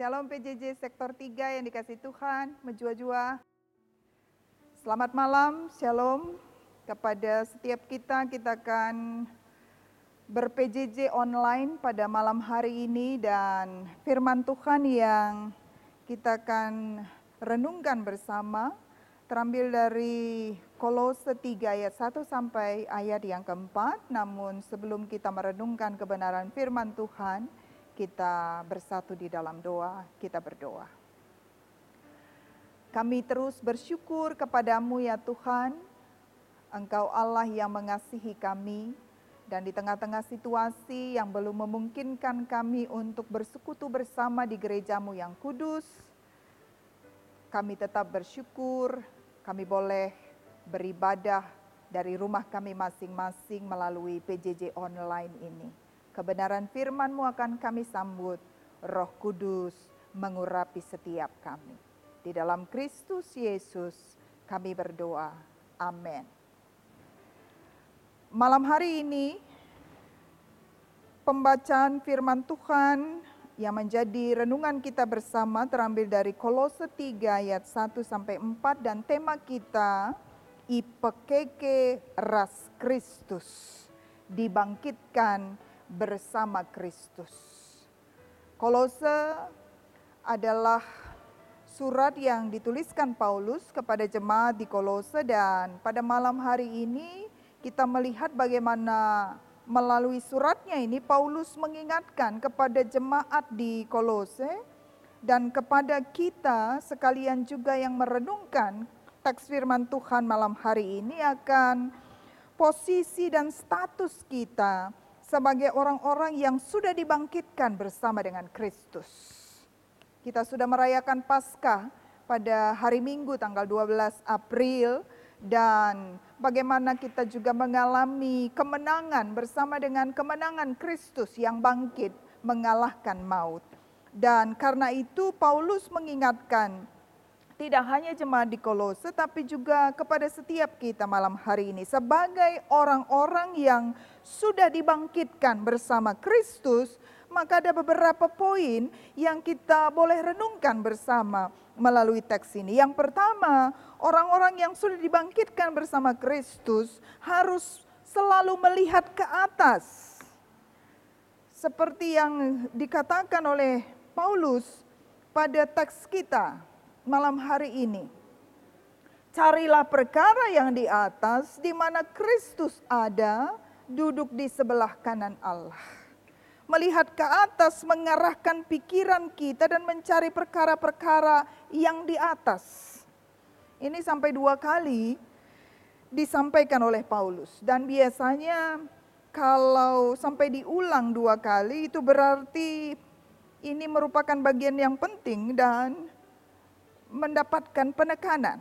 Shalom PJJ Sektor 3 yang dikasih Tuhan, menjua-jua. Selamat malam, shalom kepada setiap kita. Kita akan ber-PJJ online pada malam hari ini dan firman Tuhan yang kita akan renungkan bersama terambil dari Kolose 3 ayat 1 sampai ayat yang keempat. Namun sebelum kita merenungkan kebenaran firman Tuhan, kita bersatu di dalam doa, kita berdoa. Kami terus bersyukur kepadamu ya Tuhan, Engkau Allah yang mengasihi kami, dan di tengah-tengah situasi yang belum memungkinkan kami untuk bersekutu bersama di gerejamu yang kudus, kami tetap bersyukur, kami boleh beribadah dari rumah kami masing-masing melalui PJJ online ini. Kebenaran firman-Mu akan kami sambut, Roh Kudus mengurapi setiap kami. Di dalam Kristus Yesus kami berdoa, amin. Malam hari ini, pembacaan firman Tuhan yang menjadi renungan kita bersama terambil dari Kolose 3 ayat 1 sampai 4 dan tema kita, Ipekeke ras Kristus, dibangkitkan bersama Kristus. Kolose adalah surat yang dituliskan Paulus kepada jemaat di Kolose, dan pada malam hari ini kita melihat bagaimana melalui suratnya ini Paulus mengingatkan kepada jemaat di Kolose dan kepada kita sekalian juga yang merenungkan teks firman Tuhan malam hari ini akan posisi dan status kita sebagai orang-orang yang sudah dibangkitkan bersama dengan Kristus. Kita sudah merayakan Paskah pada hari Minggu tanggal 12 April dan bagaimana kita juga mengalami kemenangan bersama dengan kemenangan Kristus yang bangkit mengalahkan maut. Dan karena itu Paulus mengingatkan tidak hanya jemaat di Kolose, tapi juga kepada setiap kita malam hari ini sebagai orang-orang yang sudah dibangkitkan bersama Kristus, maka ada beberapa poin yang kita boleh renungkan bersama melalui teks ini. Yang pertama, orang-orang yang sudah dibangkitkan bersama Kristus harus selalu melihat ke atas. Seperti yang dikatakan oleh Paulus pada teks kita malam hari ini. Carilah perkara yang di atas, di mana Kristus ada, duduk di sebelah kanan Allah. Melihat ke atas, mengarahkan pikiran kita dan mencari perkara-perkara yang di atas. Ini sampai 2 kali disampaikan oleh Paulus. Dan biasanya kalau sampai diulang 2 kali, itu berarti ini merupakan bagian yang penting dan mendapatkan penekanan.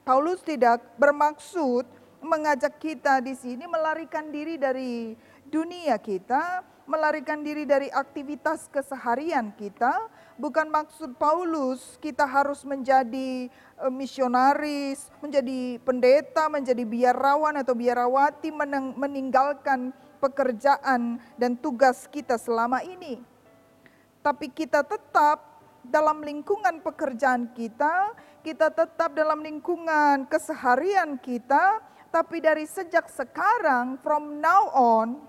Paulus tidak bermaksud mengajak kita di sini melarikan diri dari dunia kita, melarikan diri dari aktivitas keseharian kita. Bukan maksud Paulus kita harus menjadi misionaris, menjadi pendeta, menjadi biarawan atau biarawati, meninggalkan pekerjaan dan tugas kita selama ini. Tapi kita tetap dalam lingkungan pekerjaan kita tetap dalam lingkungan keseharian kita, tapi dari sejak sekarang, from now on,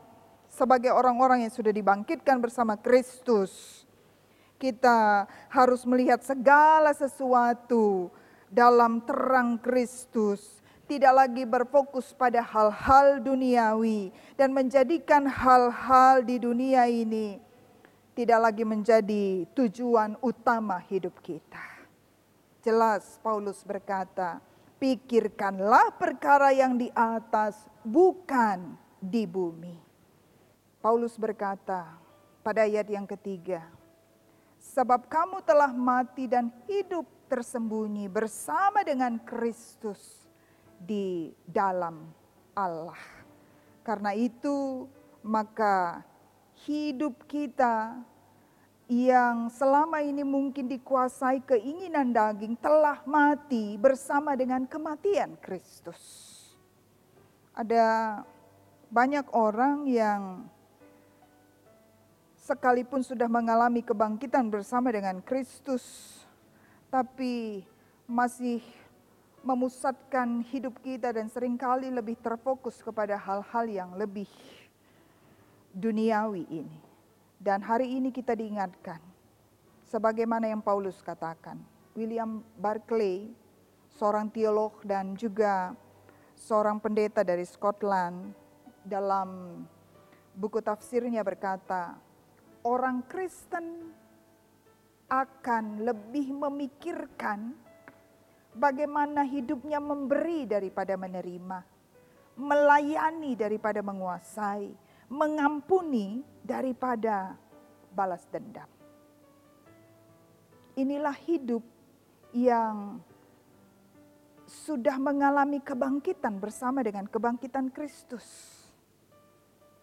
sebagai orang-orang yang sudah dibangkitkan bersama Kristus, kita harus melihat segala sesuatu dalam terang Kristus, tidak lagi berfokus pada hal-hal duniawi dan menjadikan hal-hal di dunia ini tidak lagi menjadi tujuan utama hidup kita. Jelas Paulus berkata, pikirkanlah perkara yang di atas, bukan di bumi. Paulus berkata pada ayat yang ketiga, sebab kamu telah mati dan hidup tersembunyi bersama dengan Kristus di dalam Allah. Karena itu maka hidup kita yang selama ini mungkin dikuasai keinginan daging telah mati bersama dengan kematian Kristus. Ada banyak orang yang sekalipun sudah mengalami kebangkitan bersama dengan Kristus, tapi masih memusatkan hidup kita dan seringkali lebih terfokus kepada hal-hal yang lebih duniawi ini. Dan hari ini kita diingatkan, sebagaimana yang Paulus katakan, William Barclay, seorang teolog dan juga seorang pendeta dari Scotland, dalam buku tafsirnya berkata, orang Kristen akan lebih memikirkan bagaimana hidupnya memberi daripada menerima, melayani daripada menguasai, mengampuni daripada balas dendam. Inilah hidup yang sudah mengalami kebangkitan bersama dengan kebangkitan Kristus.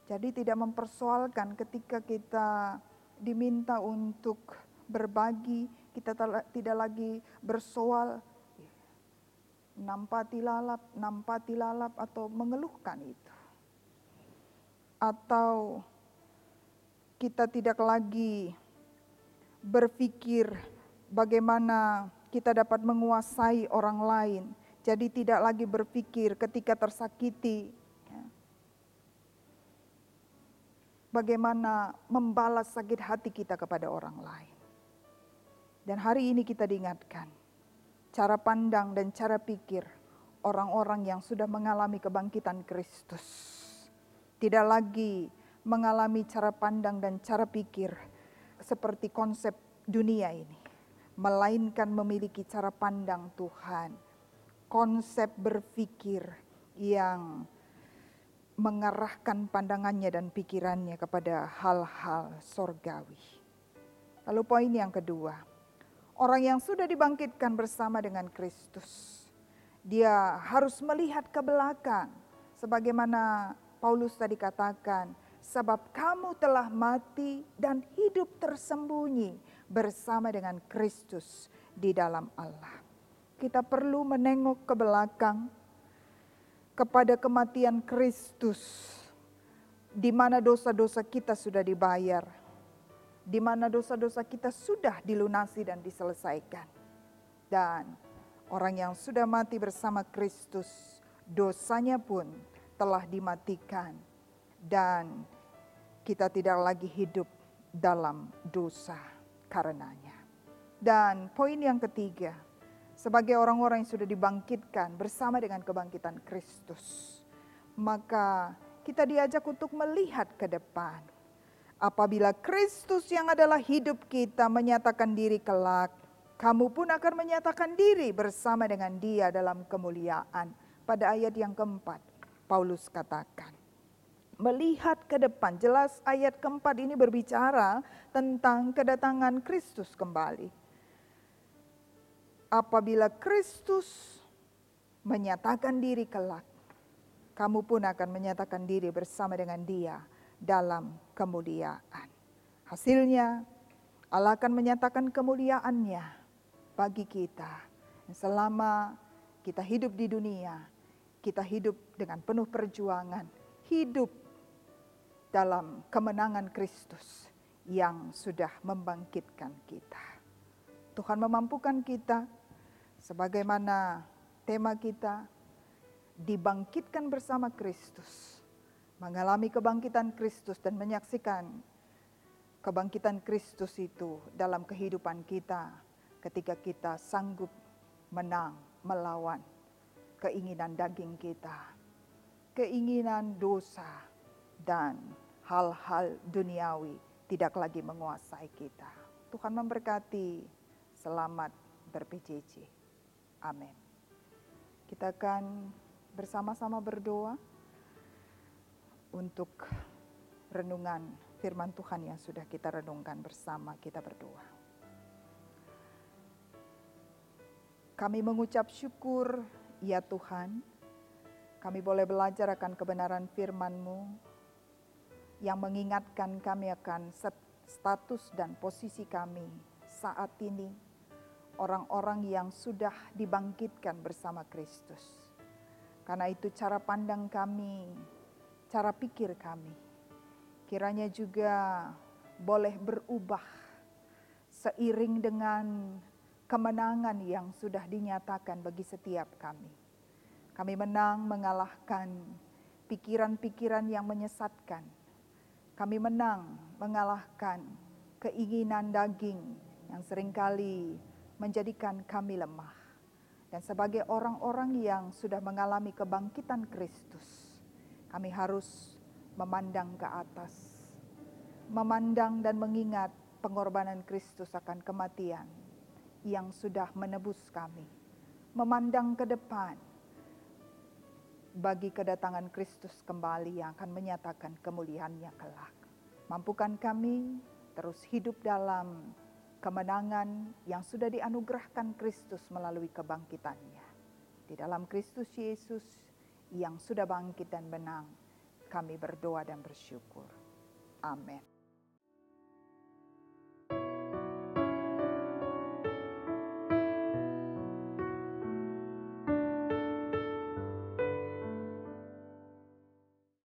Jadi tidak mempersoalkan ketika kita diminta untuk berbagi, kita tidak lagi bersoal nampati lalap atau mengeluhkan itu. Atau kita tidak lagi berpikir bagaimana kita dapat menguasai orang lain. Jadi tidak lagi berpikir ketika tersakiti, bagaimana membalas sakit hati kita kepada orang lain. Dan hari ini kita diingatkan, cara pandang dan cara pikir orang-orang yang sudah mengalami kebangkitan Kristus. Tidak lagi mengalami cara pandang dan cara pikir seperti konsep dunia ini. Melainkan memiliki cara pandang Tuhan. Konsep berpikir yang mengarahkan pandangannya dan pikirannya kepada hal-hal sorgawi. Lalu poin yang kedua, orang yang sudah dibangkitkan bersama dengan Kristus, dia harus melihat ke belakang. Sebagaimana Paulus tadi katakan, sebab kamu telah mati dan hidup tersembunyi bersama dengan Kristus di dalam Allah. Kita perlu menengok ke belakang, kepada kematian Kristus, di mana dosa-dosa kita sudah dibayar, di mana dosa-dosa kita sudah dilunasi dan diselesaikan. Dan orang yang sudah mati bersama Kristus, dosanya pun telah dimatikan, dan kita tidak lagi hidup dalam dosa karenanya. Dan poin yang ketiga, sebagai orang-orang yang sudah dibangkitkan bersama dengan kebangkitan Kristus, maka kita diajak untuk melihat ke depan. Apabila Kristus yang adalah hidup kita menyatakan diri kelak, kamu pun akan menyatakan diri bersama dengan Dia dalam kemuliaan. Pada ayat yang keempat, Paulus katakan, melihat ke depan. Jelas ayat keempat ini berbicara tentang kedatangan Kristus kembali. Apabila Kristus menyatakan diri kelak, kamu pun akan menyatakan diri bersama dengan Dia dalam kemuliaan. Hasilnya, Allah akan menyatakan kemuliaan-Nya bagi kita. Selama kita hidup di dunia, kita hidup dengan penuh perjuangan, hidup dalam kemenangan Kristus yang sudah membangkitkan kita. Tuhan memampukan kita, sebagaimana tema kita, dibangkitkan bersama Kristus, mengalami kebangkitan Kristus dan menyaksikan kebangkitan Kristus itu dalam kehidupan kita ketika kita sanggup menang melawan keinginan daging kita, keinginan dosa, dan hal-hal duniawi tidak lagi menguasai kita. Tuhan memberkati. Selamat ber-PJJ. Amin. Kita akan bersama-sama berdoa untuk renungan firman Tuhan yang sudah kita renungkan bersama. Kita berdoa. Kami mengucap syukur, ya Tuhan, kami boleh belajar akan kebenaran firman-Mu yang mengingatkan kami akan status dan posisi kami saat ini, orang-orang yang sudah dibangkitkan bersama Kristus. Karena itu cara pandang kami, cara pikir kami, kiranya juga boleh berubah seiring dengan kemenangan yang sudah dinyatakan bagi setiap kami. Kami menang mengalahkan pikiran-pikiran yang menyesatkan. Kami menang mengalahkan keinginan daging yang seringkali menjadikan kami lemah. Dan sebagai orang-orang yang sudah mengalami kebangkitan Kristus, kami harus memandang ke atas, memandang dan mengingat pengorbanan Kristus akan kematian yang sudah menebus kami, memandang ke depan bagi kedatangan Kristus kembali yang akan menyatakan kemuliaannya kelak. Mampukan kami terus hidup dalam kemenangan yang sudah dianugerahkan Kristus melalui kebangkitannya. Di dalam Kristus Yesus yang sudah bangkit dan menang, kami berdoa dan bersyukur. Amin.